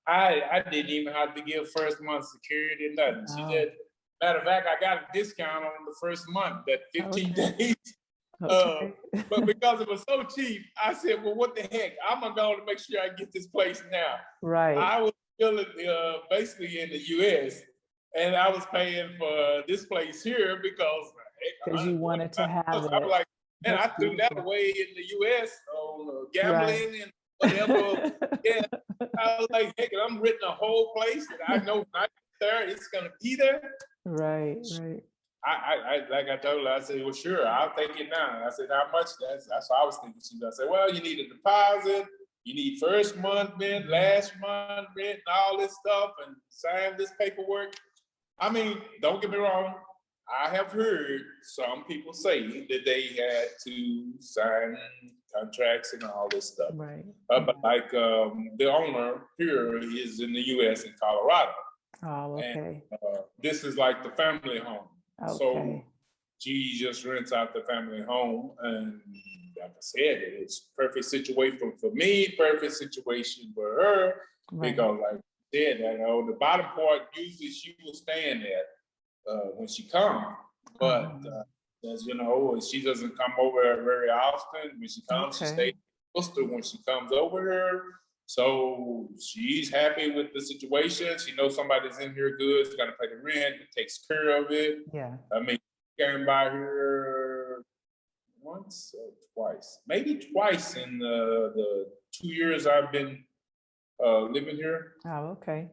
I didn't even have to give first month security or nothing. She did. Matter of fact, I got a discount on the first month, that 15 days. But because it was so cheap, I said, well, what the heck? I'm going to make sure I get this place now. Right. I was still basically in the US, and I was paying for this place here because you wanted to have it. I was like, man, I threw that away in the US on gambling and whatever. I was like, heck, I'm renting a whole place that I know not there, it's going to be there. Right. I like I told her, I said, well, sure, I'll take it now. I said, how much? That's what I was thinking. She said, well, you need a deposit, you need first month rent, last month rent, and all this stuff, and sign this paperwork. I mean, don't get me wrong. I have heard some people say that they had to sign contracts and all this stuff. Right. But like the owner here is in the U.S. in Colorado. Oh, okay. And this is like the family home. Okay. So she just rents out the family home, and like I said, it's perfect situation for me, perfect situation for her, because like I said, you know, the bottom part usually she will stand at when she comes, but as you know, she doesn't come over very often. When she comes, she stays closer when she comes over here. So she's happy with the situation. She knows somebody's in here good. She's gonna pay the rent. It takes care of it. Yeah. I mean, came by here once or twice, maybe twice in the 2 years I've been living here. Oh, okay.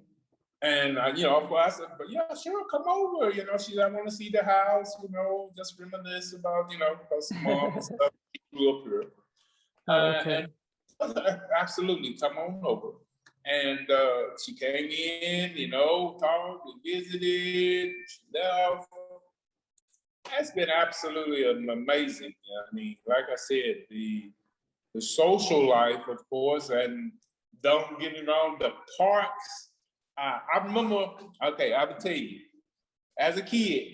And you know, I said, but yeah, sure, come over. You know, I want to see the house. You know, just reminisce about, you know, because mom and stuff. She grew up here. Okay. And absolutely, come on over. And she came in, you know, talked, we visited, she left. That's been absolutely amazing. I mean, like I said, the social life, of course, and don't get me wrong, the parks. I remember, okay, I will tell you, as a kid,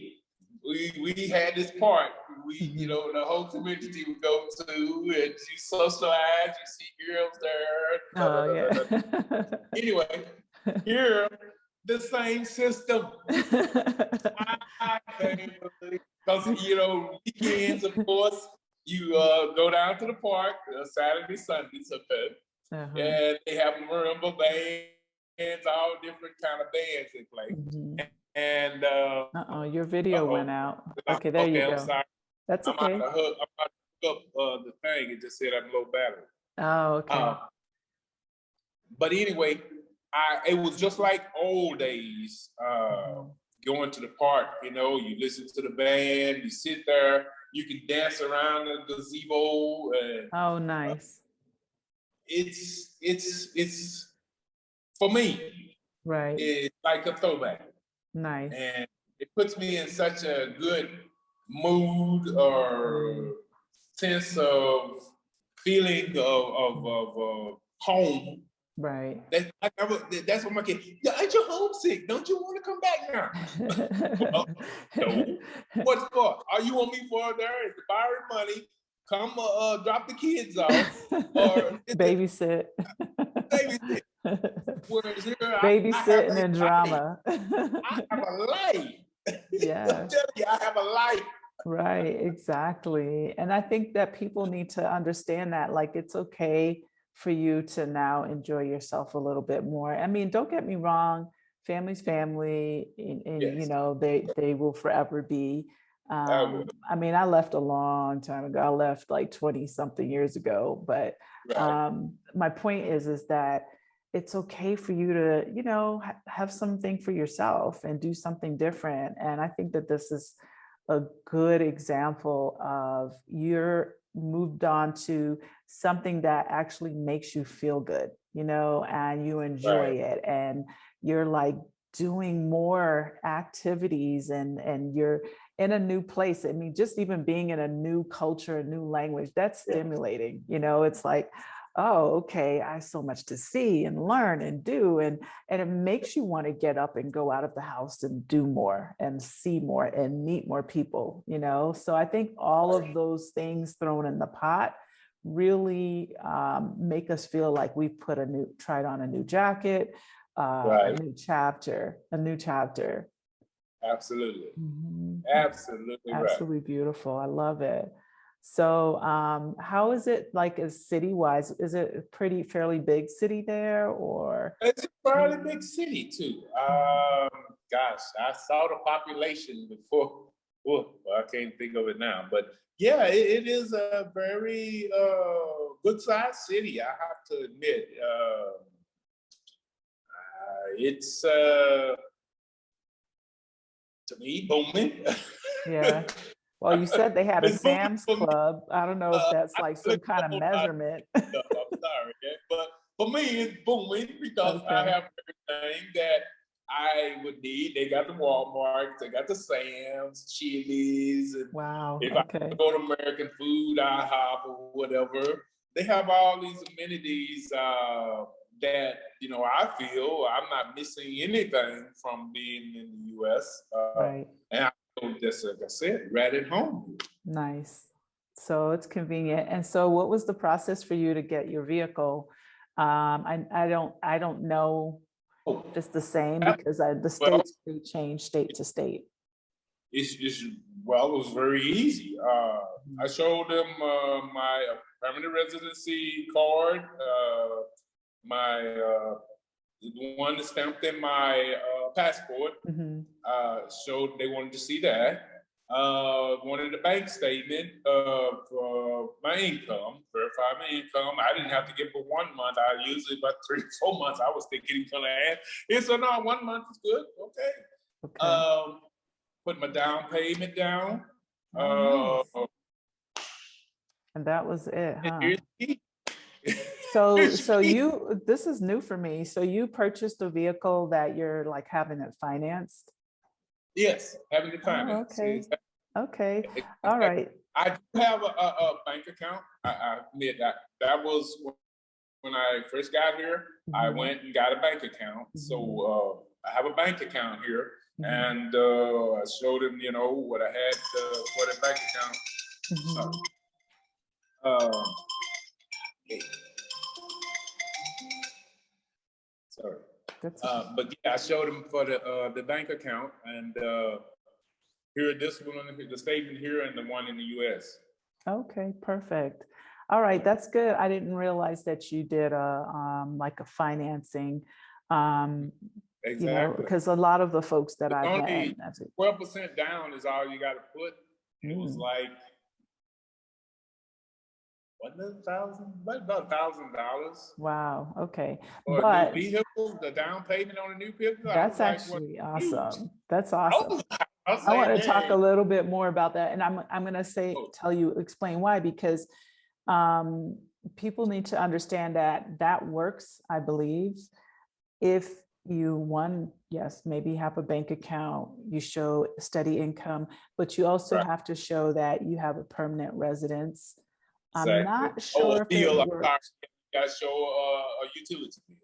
we had this park. You know, the whole community would go to, and you socialize, you see girls there. Oh, yeah. Anyway, here, the same system. I can't believe, because, you know, weekends, of course, you go down to the park, Saturday, Sundays, and they have marimba bands, all different kind of bands they play. And your video went out. Okay, there you go. I'm sorry. That's okay. I'm about to hook up the thing. It just said I'm low battery. Oh, okay. But anyway, it was just like old days, going to the park, you know, you listen to the band, you sit there, you can dance around the gazebo. And, oh, nice. It's for me, Right. it's like a throwback. Nice. And it puts me in such a good mood or sense of feeling of home. Right. That's what my kid, yeah, aren't you homesick? Don't you want to come back now? Well, no. What for? Are you want me for there? Is to borrow money, come drop the kids off, or babysit. Babysit. Whereas here, babysitting and drama. I have a life. Yeah. I'm telling you, I have a life. Right, exactly. And I think that people need to understand that, like, it's okay for you to now enjoy yourself a little bit more. I mean, don't get me wrong, family's family, and Yes. you know, they will forever be. I mean, I left a long time ago. I left like 20 something years ago, but my point is that it's okay for you to, you know, have something for yourself and do something different. And I think that this is a good example of you're moved on to something that actually makes you feel good, you know, and you enjoy it, and you're like doing more activities, and you're in a new place. I mean, just even being in a new culture, a new language, that's stimulating, you know. It's like, oh, okay, I have so much to see and learn and do. And it makes you want to get up and go out of the house and do more and see more and meet more people, you know? So I think all of those things thrown in the pot really make us feel like we've tried on a new jacket, a new chapter. Absolutely. Mm-hmm. Absolutely right. Absolutely beautiful. I love it. So how is it like as city-wise? Is it a fairly big city there, or? It's a fairly big city too. Gosh, I saw the population before. Oh, well, I can't think of it now, but yeah, it is a very good sized city. I have to admit, it's to me booming. Yeah. Well, you said they had a Sam's Club. I don't know if that's like some kind of measurement. I'm sorry, but for me, it's booming because I have everything that I would need. They got the Walmarts, they got the Sam's, Chili's, and wow. If I go to American Food, IHOP, or whatever, they have all these amenities that, you know, I feel I'm not missing anything from being in the U.S. And I feel just like I said, right at home. Nice. So it's convenient. And so, what was the process for you to get your vehicle? I don't know if it's the same because the states do change state to state. Well, it was very easy. I showed them my permanent residency card, my the one that stamped in my passport. Showed they wanted to see that. Wanted a bank statement of my income, verify my income. I didn't have to get for 1 month. I usually about 3 or 4 months. I was thinking he's gonna add. He said, no, 1 month is good. Okay. Put my down payment down. Nice. And that was it, huh? So you, this is new for me. So you purchased a vehicle that you're like having it financed? Yes, having it financed. Okay. Okay. All right. I do have a bank account. I admit that was when I first got here. I went and got a bank account. So I have a bank account here. And I showed him, you know, what I had for the bank account. Sorry. But yeah, I showed him for the bank account, and here this one, the statement here, and the one in the U.S. Okay, perfect. All right, that's good. I didn't realize that you did like a financing. Exactly. You know, because a lot of the folks that I've met, 12% down is all you got to put. It was like about $1,000. Wow. Okay. For a But new vehicle, the down payment on a new vehicle. that's I was like, actually what? Huge. awesome. That's awesome. I was I like, want to talk a man. little bit more about that. And I'm going to explain why, because people need to understand that works, I believe, if you yes, maybe have a bank account, you show steady income, but you also have to show that you have a permanent residence. I'm not sure if it works. You got to show a utility bill.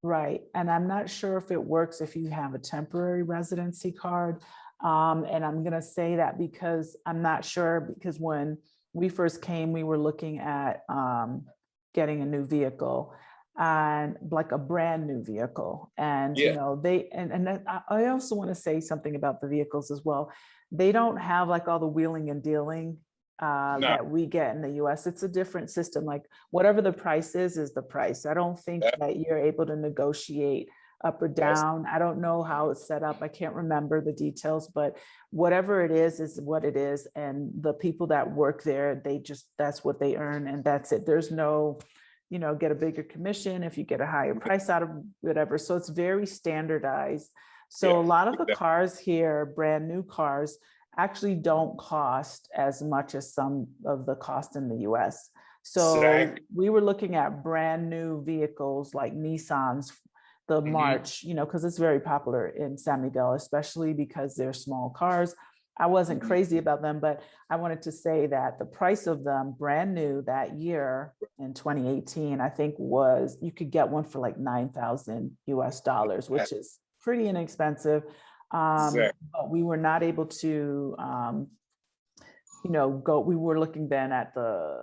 Right. And I'm not sure if it works if you have a temporary residency card. And I'm going to say that because I'm not sure, because when we first came, we were looking at getting a new vehicle, and like a brand new vehicle. And, you know, I also want to say something about the vehicles as well. They don't have like all the wheeling and dealing that we get in the US. It's a different system. Like whatever the price is the price. I don't think that you're able to negotiate up or down. I don't know how it's set up. I can't remember the details, but whatever it is what it is. And the people that work there, that's what they earn, and that's it. There's no, you know, get a bigger commission if you get a higher price out of whatever. So it's very standardized. So a lot of the cars here, brand new cars, actually don't cost as much as some of the cost in the US. So we were looking at brand new vehicles like Nissans, the March, you know, because it's very popular in San Miguel, especially because they're small cars. I wasn't crazy about them, but I wanted to say that the price of them brand new that year in 2018, I think you could get one for like $9,000 US, which is pretty inexpensive. But we were not able to, you know, we were looking then at the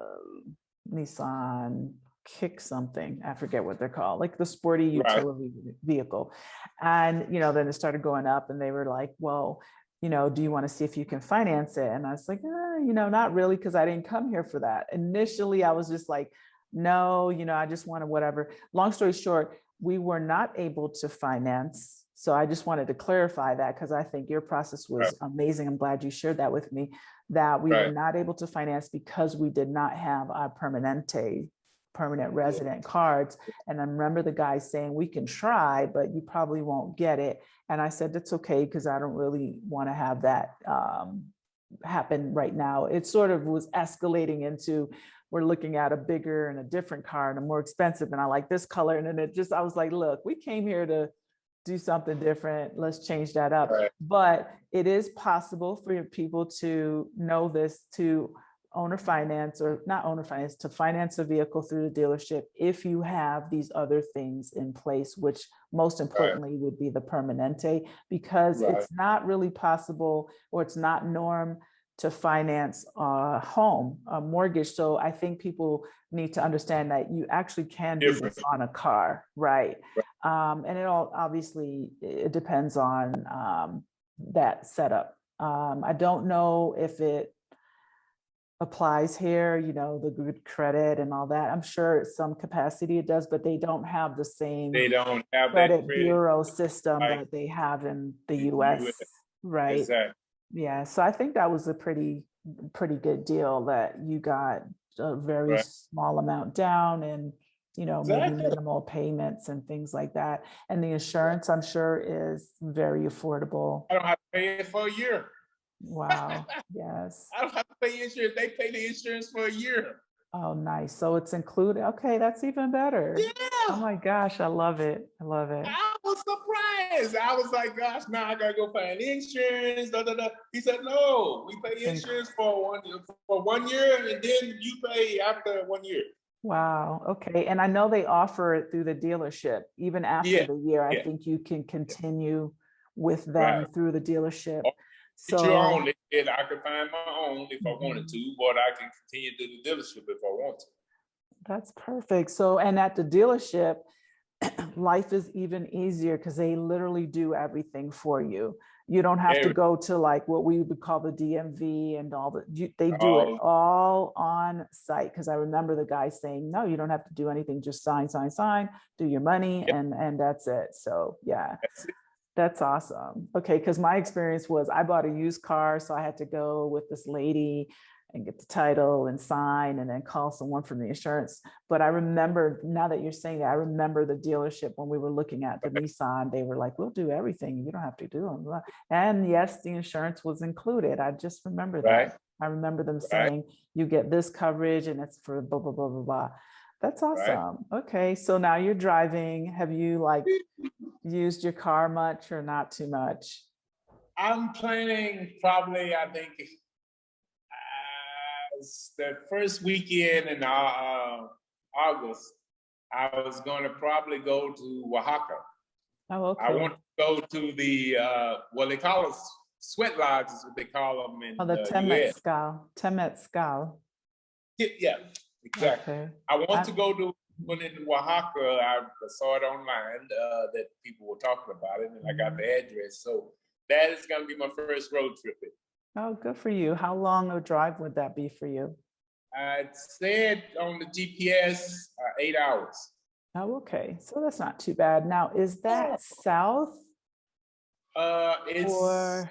Nissan Kick something, I forget what they're called, like the sporty utility vehicle. And, you know, then it started going up and they were like, well, you know, do you want to see if you can finance it? And I was like, you know, not really, because I didn't come here for that. Initially, I was just like, no, you know, I just wanted whatever. Long story short, we were not able to finance. So I just wanted to clarify that, because I think your process was amazing. I'm glad you shared that with me, that we were not able to finance because we did not have our permanent resident cards. And I remember the guy saying, we can try, but you probably won't get it. And I said, that's okay, because I don't really want to have that happen right now. It sort of was escalating into, we're looking at a bigger and a different car and a more expensive, and I like this color. And then I was like, look, we came here to do something different. Let's change that up. But it is possible for people to know this, to owner finance, or not owner finance, to finance a vehicle through the dealership if you have these other things in place, which most importantly would be the permanente, because it's not really possible, or it's not norm to finance a home, a mortgage. So I think people need to understand that you actually can do this on a car, right? And it all, obviously, it depends on that setup. I don't know if it applies here, you know, the good credit and all that. I'm sure some capacity it does, but they don't have the same credit bureau system that they have in the US, right? Exactly. Yeah, so I think that was a pretty good deal, that you got a very small amount down, and, you know, maybe minimal payments and things like that. And the insurance, I'm sure, is very affordable. I don't have to pay it for a year. Wow. Yes. I don't have to pay insurance. They pay the insurance for a year. Oh, nice. So it's included. Okay, that's even better. Yeah. Oh my gosh, I love it. I love it. I was surprised. I was like, gosh, now I gotta go find insurance. He said, no, we pay insurance for 1 year, and then you pay after 1 year. Wow. Okay. And I know they offer it through the dealership. Even after the year, I think you can continue with them through the dealership. So your own, and I could find my own if I wanted to, but I can continue to the dealership if I want to. That's perfect. So, and at the dealership, life is even easier because they literally do everything for you. You don't have to go to like what we would call the DMV and all they do it all on site. Because I remember the guy saying, no, you don't have to do anything, just sign, do your money, and that's it. So yeah. That's awesome. Okay, because my experience was I bought a used car, so I had to go with this lady, and get the title and sign and then call someone from the insurance. But I remember, now that you're saying that, I remember the dealership when we were looking at the Nissan, they were like, we'll do everything. You don't have to do them. And yes, the insurance was included. I just remember that. I remember them saying, you get this coverage and it's for blah, blah, blah, blah, blah. That's awesome. Okay, so now you're driving. Have you like used your car much or not too much? I'm planning probably, I think, the first weekend in August, I was going to probably go to Oaxaca. Oh, okay. I want to go to the, well, they call it sweat lodges, is what they call them in the Temescal. Yeah, exactly. Okay. I want to go to one in Oaxaca. I saw it online that people were talking about it, and I got the address. So that is going to be my first road trip. Oh, good for you. How long a drive would that be for you? It said on the GPS 8 hours. Oh, okay. So that's not too bad. Now, is that south? It's or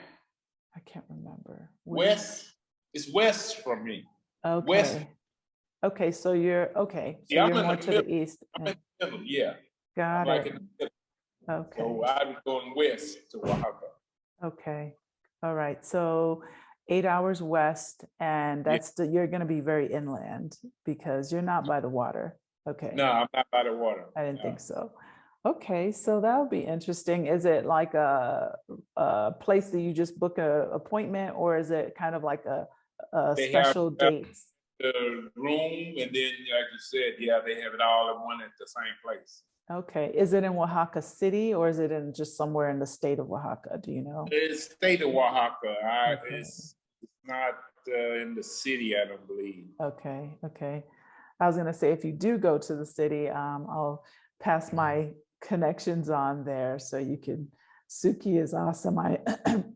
I can't remember. West. It's west from me. Okay. West. Okay, so you're okay. So yeah, you're more to the east. I'm in the middle, yeah. Got like it. Okay. So I'm going west to Oaxaca. Okay. All right. So 8 hours west, and that's you're going to be very inland because you're not by the water. Okay. No, I'm not by the water. I didn't think so. Okay, so that'll be interesting. Is it like a place that you just book a appointment, or is it kind of like a special dates? The room, and then like you said, yeah, they have it all in one at the same place. Okay, is it in Oaxaca City or is it in just somewhere in the state of Oaxaca? Do you know? It's state of Oaxaca. Okay. It's not in the city, I don't believe. Okay, okay. I was gonna say, if you do go to the city, I'll pass my connections on there so you can. Suki is awesome. I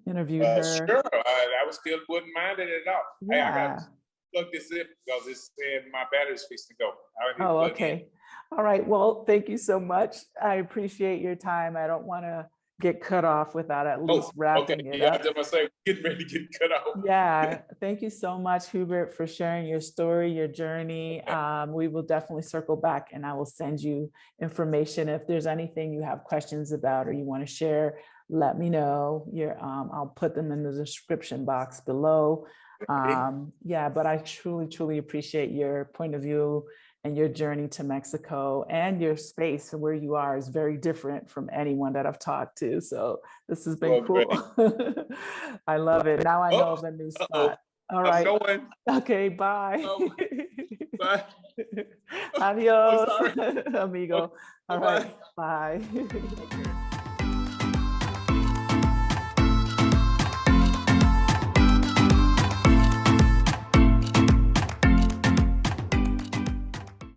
interviewed her. Sure, I was still wouldn't mind it at all. Yeah. I got to plug this in because it's saying my battery's fixed to go. Oh, okay. All right. Well, thank you so much. I appreciate your time. I don't want to get cut off without at least wrapping it up. I was going to say, getting ready to get cut off. Yeah. Thank you so much, Hubbert, for sharing your story, your journey. We will definitely circle back and I will send you information. If there's anything you have questions about or you want to share, let me know. I'll put them in the description box below. Yeah, but I truly, truly appreciate your point of view and your journey to Mexico, and your space where you are is very different from anyone that I've talked to. So this has been cool. I love it. Now I know of a new spot. All right. Okay, bye. Bye. Adios, amigo. All right, bye.